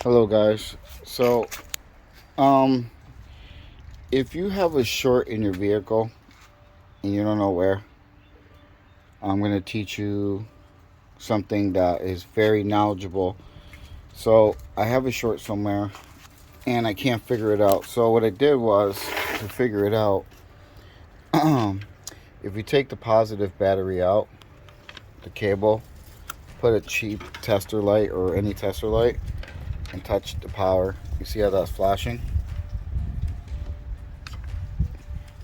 Hello guys. So, um, if you have a short in your vehicle and you don't know where, I'm going to teach you something that is very knowledgeable. So, I have a short somewhere and I can't figure it out. So, what I did was to figure it out, if you take the positive battery out, the cable, put a cheap tester light or any tester light and touch the power. You see how that's flashing?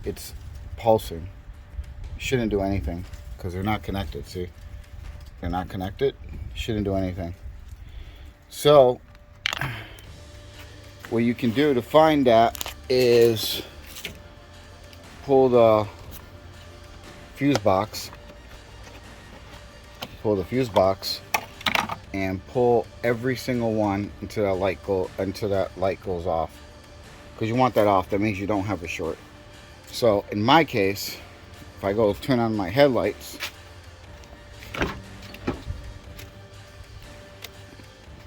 It's pulsing. Shouldn't do anything because they're not connected. See, they're not connected. Shouldn't do anything. So what you can do to find that is pull the fuse box, and pull every single one until that light goes off, because you want that off. That means you don't have a short. So in my case, if I go turn on my headlights,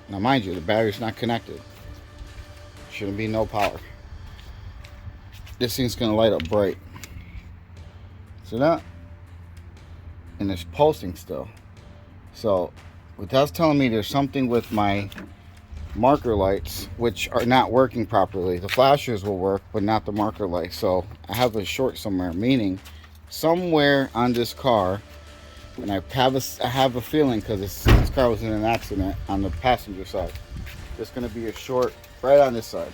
now mind you, the battery's not connected. Shouldn't be no power. This thing's gonna light up bright. See that? And it's pulsing still. So what that's telling me, there's something with my marker lights which are not working properly. The flashers will work, but not the marker lights. So I have a short somewhere, meaning somewhere on this car, and I have a feeling, because this car was in an accident on the passenger side. There's going to be a short right on this side,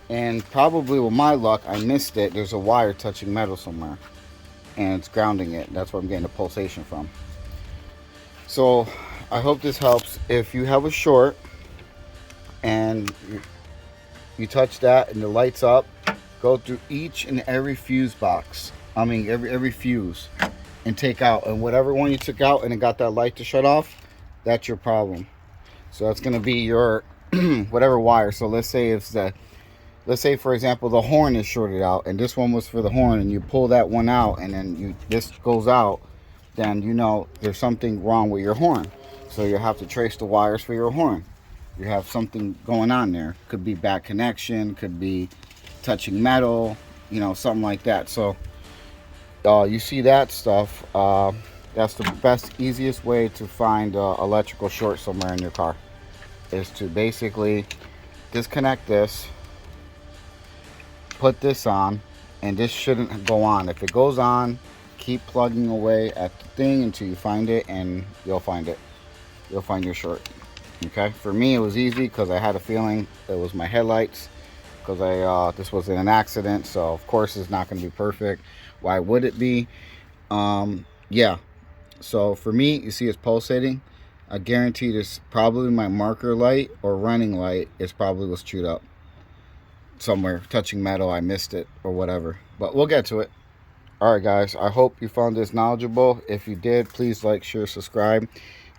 and probably with my luck, I missed it. There's a wire touching metal somewhere, and it's grounding it. That's where I'm getting the pulsation from. So I hope this helps. If you have a short and you touch that and the light's up, go through each and every fuse box. I mean every fuse, and take out, and whatever one you took out and it got that light to shut off, that's your problem. So that's going to be your whatever wire. So let's say for example the horn is shorted out, and this one was for the horn, and you pull that one out, and then this goes out, then you know there's something wrong with your horn. So you have to trace the wires for your horn. You have something going on there. Could be bad connection, could be touching metal, something like that. So you see that stuff, that's the best, easiest way to find electrical short somewhere in your car, is to basically disconnect this, put this on, and this shouldn't go on. If it goes on, keep plugging away at the thing until you find it, and you'll find it. You'll find your short. Okay, for me it was easy because I had a feeling it was my headlights, because this was in an accident, so of course it's not going to be perfect. Why would it be? Yeah, so for me, you see it's pulsating. I guarantee this probably my marker light or running light is probably was chewed up somewhere, touching metal. I missed it or whatever, but we'll get to it. Alright guys, I hope you found this knowledgeable. If you did, please like, share, subscribe.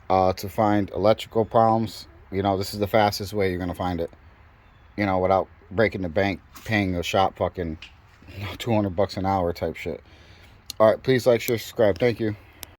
To find electrical problems, this is the fastest way you're going to find it, without breaking the bank, paying a shop fucking $200 an hour type shit. All right, please like, share, subscribe. Thank you.